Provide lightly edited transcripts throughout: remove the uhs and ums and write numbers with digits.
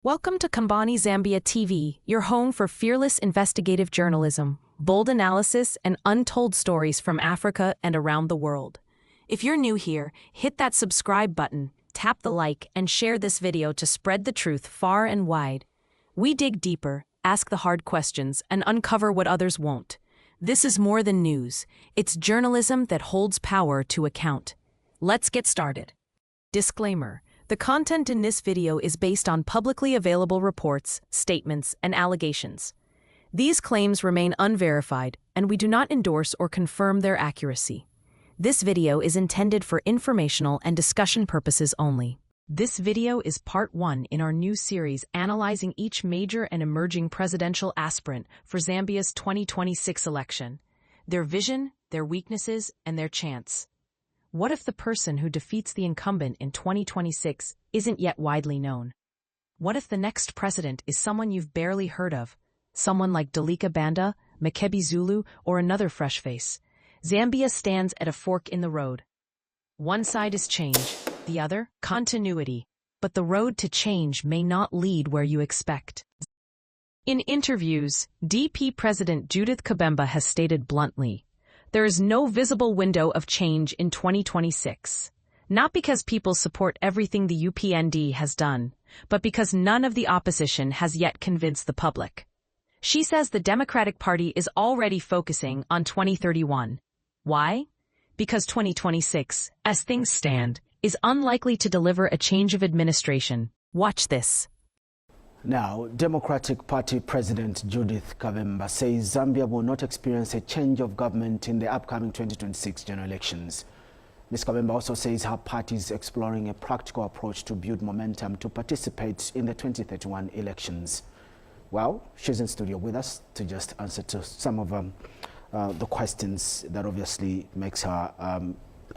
Welcome to Kambani Zambia TV, your home for fearless investigative journalism, bold analysis, and untold stories from Africa and around the world. If you're new here, hit that subscribe button, tap the like, and share this video to spread the truth far and wide. We dig deeper, ask the hard questions, and uncover what others won't. This is more than news. It's journalism that holds power to account. Let's get started. Disclaimer. The content in this video is based on publicly available reports, statements, and allegations. These claims remain unverified, and we do not endorse or confirm their accuracy. This video is intended for informational and discussion purposes only. This video is part 1 in our new series analyzing each major and emerging presidential aspirant for Zambia's 2026 election, their vision, their weaknesses, and their chance. What if the person who defeats the incumbent in 2026 isn't yet widely known? What if the next president is someone you've barely heard of? Someone like Dalika Banda, Mkebi Zulu, or another fresh face? Zambia stands at a fork in the road. One side is change, the other, continuity. But the road to change may not lead where you expect. In interviews, DP President Judith Kabemba has stated bluntly, there is no visible window of change in 2026. Not because people support everything the UPND has done, but because none of the opposition has yet convinced the public. She says the Democratic Party is already focusing on 2031. Why? Because 2026, as things stand, is unlikely to deliver a change of administration. Watch this. Now, Democratic Party President Judith Kabemba says Zambia will not experience a change of government in the upcoming 2026 general elections. Ms. Kabemba also says her party is exploring a practical approach to build momentum to participate in the 2031 elections. Well, she's in studio with us to just answer to some of the questions that obviously makes her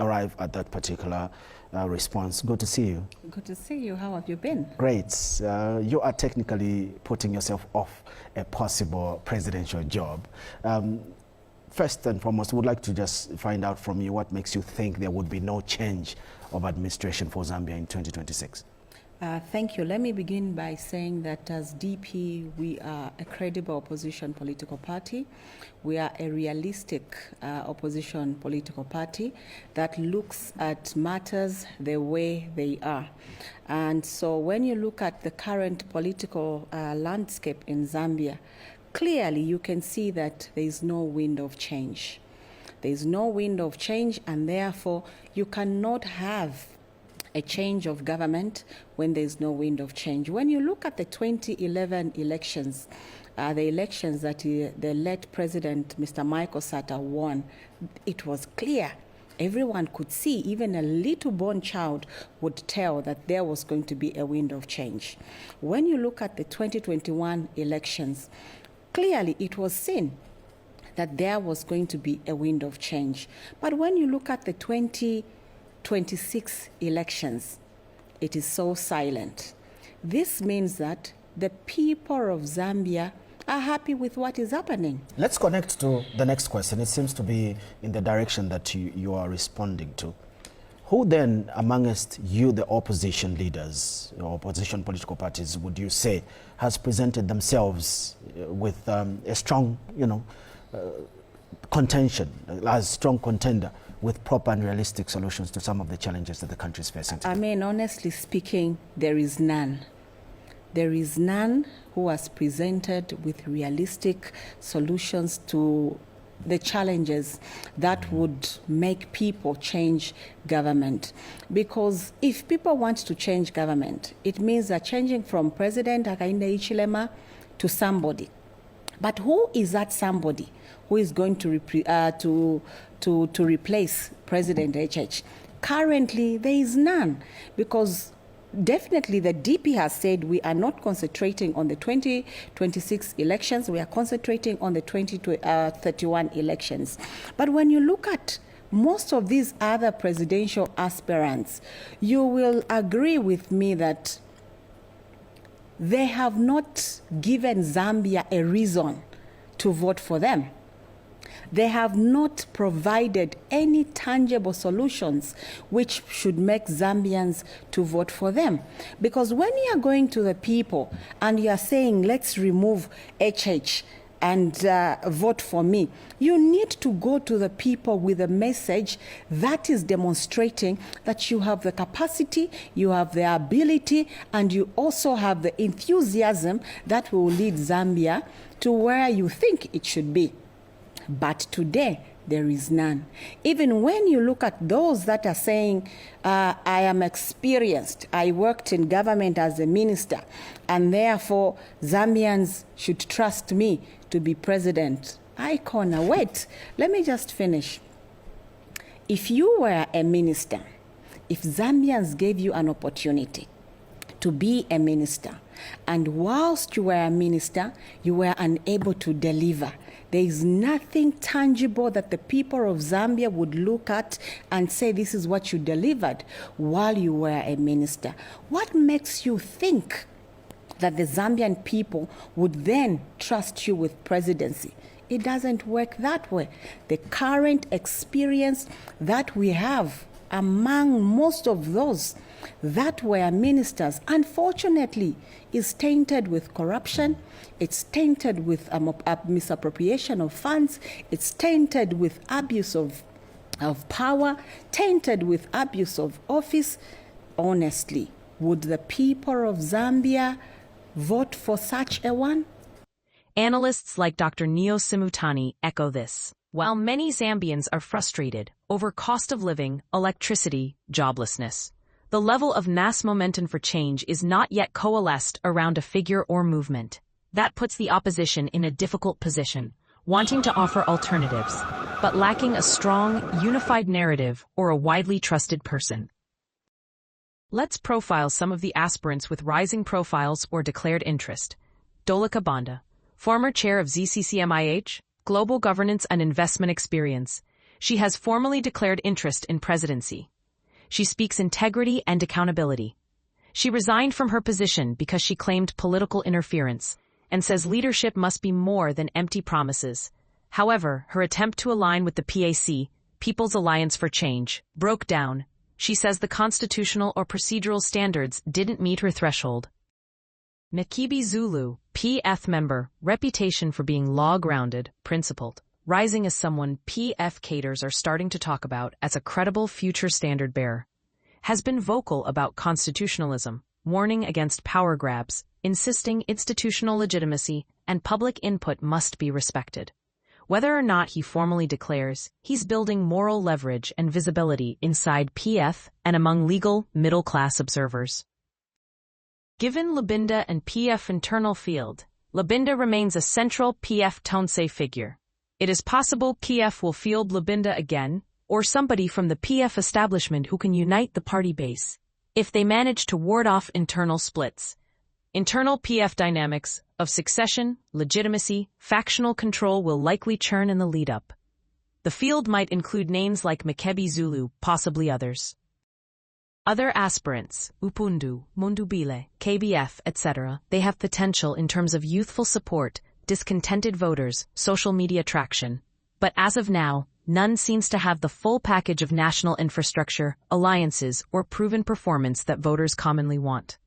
arrive at that particular response. Good to see you. Good to see you. How have you been? Great. You are technically putting yourself off a possible presidential job. First and foremost, would like to just find out from you what makes you think there would be no change of administration for Zambia in 2026. Thank you. Let me begin by saying that as DP, we are a credible opposition political party. We are a realistic opposition political party that looks at matters the way they are. And so when you look at the current political landscape in Zambia, clearly you can see that there is no wind of change. There is no wind of change, and therefore you cannot have a change of government when there's no wind of change. When you look at the 2011 elections, the elections that the late president, Mr. Michael Sata, won, it was clear. Everyone could see, even a little born child would tell that there was going to be a wind of change. When you look at the 2021 elections, clearly it was seen that there was going to be a wind of change. But when you look at the 2026 elections, it is so silent. This means that the people of Zambia are happy with what is happening. Let's connect to the next question. It seems to be in the direction that you are responding to. Who then amongst you, the opposition leaders, or opposition political parties, would you say has presented themselves with a strong, contention, as strong contender with proper and realistic solutions to some of the challenges that the country is facing today? I mean, honestly speaking, there is none. There is none who has presented with realistic solutions to the challenges that would make people change government. Because if people want to change government, it means they're changing from President Hichilema to somebody. But who is that somebody who is going to replace President HH? Currently, there is none, because definitely the DP has said we are not concentrating on the 2026 elections, we are concentrating on the 2031 elections. But when you look at most of these other presidential aspirants, you will agree with me that they have not given Zambia a reason to vote for them. They have not provided any tangible solutions which should make Zambians to vote for them. Because when you are going to the people and you are saying, let's remove HH and vote for me, you need to go to the people with a message that is demonstrating that you have the capacity, you have the ability, and you also have the enthusiasm that will lead Zambia to where you think it should be. But today, there is none. Even when you look at those that are saying, I am experienced, I worked in government as a minister, and therefore Zambians should trust me to be president. Wait, let me just finish. If you were a minister, if Zambians gave you an opportunity to be a minister, and whilst you were a minister, you were unable to deliver, there is nothing tangible that the people of Zambia would look at and say, this is what you delivered while you were a minister. What makes you think that the Zambian people would then trust you with presidency? It doesn't work that way. The current experience that we have among most of those that were ministers, unfortunately, is tainted with corruption. It's tainted with misappropriation of funds. It's tainted with abuse of power, tainted with abuse of office. Honestly, would the people of Zambia vote for such a one? Analysts like Dr. Neo Simutani echo this. While many Zambians are frustrated over cost of living, electricity, joblessness, the level of mass momentum for change is not yet coalesced around a figure or movement. That puts the opposition in a difficult position, wanting to offer alternatives, but lacking a strong, unified narrative or a widely trusted person. Let's profile some of the aspirants with rising profiles or declared interest. Dolika Banda, former chair of ZCCMIH, Global Governance and Investment Experience. She has formally declared interest in presidency. She speaks integrity and accountability. She resigned from her position because she claimed political interference and says leadership must be more than empty promises. However, her attempt to align with the PAC, People's Alliance for Change, broke down. She says the constitutional or procedural standards didn't meet her threshold. Mweenda Zulu, PF member, reputation for being law-grounded, principled, rising as someone PF cadres are starting to talk about as a credible future standard bearer, has been vocal about constitutionalism, warning against power grabs, insisting institutional legitimacy and public input must be respected. Whether or not he formally declares, he's building moral leverage and visibility inside PF and among legal, middle-class observers. Given Lubinda and PF internal field, Lubinda remains a central PF Tonse figure. It is possible PF will field Lubinda again, or somebody from the PF establishment who can unite the party base, if they manage to ward off internal splits. Internal PF dynamics of succession, legitimacy, factional control will likely churn in the lead-up. The field might include names like Mweenda Zulu, possibly others. Other aspirants, Mpundu, Mundubile, KBF, etc., they have potential in terms of youthful support, discontented voters, social media traction. But as of now, none seems to have the full package of national infrastructure, alliances, or proven performance that voters commonly want.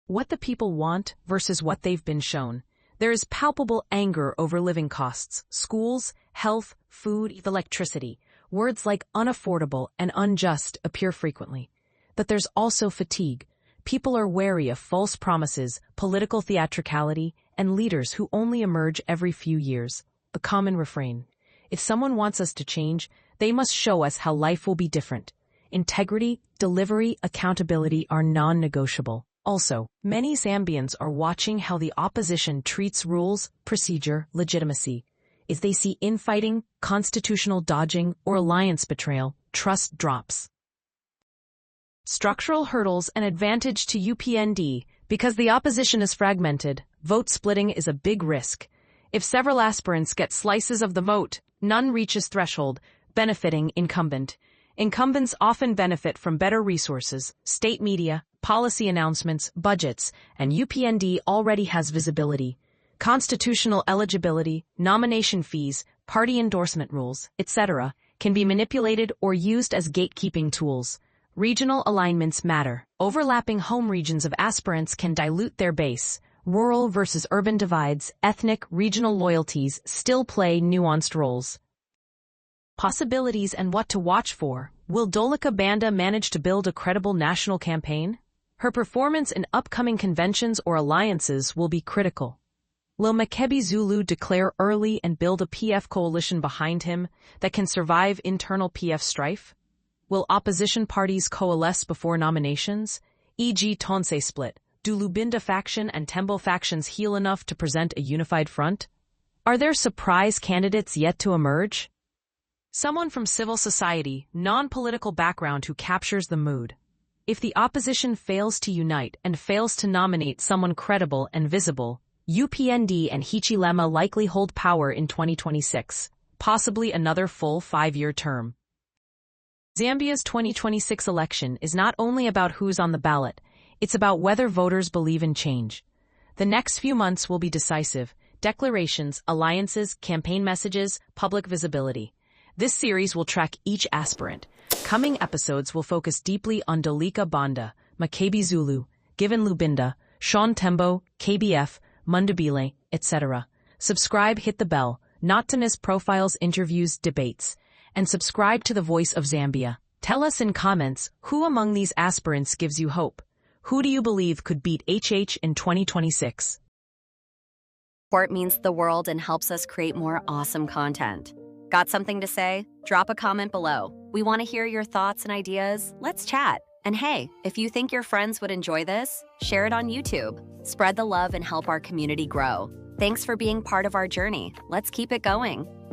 What the people want versus what they've been shown. There is palpable anger over living costs, schools, health, food, electricity. Words like unaffordable and unjust appear frequently. But there's also fatigue. People are wary of false promises, political theatricality, and leaders who only emerge every few years. The common refrain. If someone wants us to change, they must show us how life will be different. Integrity, delivery, accountability are non-negotiable. Also, many Zambians are watching how the opposition treats rules, procedure, legitimacy. If they see infighting, constitutional dodging, or alliance betrayal, trust drops. Structural hurdles and advantage to UPND. Because the opposition is fragmented, vote splitting is a big risk. If several aspirants get slices of the vote, none reaches threshold, benefiting incumbent. Incumbents often benefit from better resources, state media, policy announcements, budgets, and UPND already has visibility. Constitutional eligibility, nomination fees, party endorsement rules, etc., can be manipulated or used as gatekeeping tools. Regional alignments matter. Overlapping home regions of aspirants can dilute their base. Rural versus urban divides, ethnic, regional loyalties still play nuanced roles. Possibilities and what to watch for. Will Dolika Banda manage to build a credible national campaign? Her performance in upcoming conventions or alliances will be critical. Will Makebi Zulu declare early and build a PF coalition behind him that can survive internal PF strife? Will opposition parties coalesce before nominations, e.g. Tonse split? Do Lubinda faction and Tembo factions heal enough to present a unified front? Are there surprise candidates yet to emerge? Someone from civil society, non-political background who captures the mood. If the opposition fails to unite and fails to nominate someone credible and visible, UPND and Hichilema likely hold power in 2026, possibly another full 5-year term. Zambia's 2026 election is not only about who's on the ballot, it's about whether voters believe in change. The next few months will be decisive: declarations, alliances, campaign messages, public visibility. This series will track each aspirant. Coming episodes will focus deeply on Dolika Banda, Makebi Zulu, Given Lubinda, Sean Tembo, KBF, Mundabile, etc. Subscribe, hit the bell, not to miss profiles, interviews, debates. And subscribe to The Voice of Zambia. Tell us in comments, who among these aspirants gives you hope? Who do you believe could beat HH in 2026? Support means the world and helps us create more awesome content. Got something to say? Drop a comment below. We want to hear your thoughts and ideas. Let's chat. And hey, if you think your friends would enjoy this, share it on YouTube. Spread the love and help our community grow. Thanks for being part of our journey. Let's keep it going.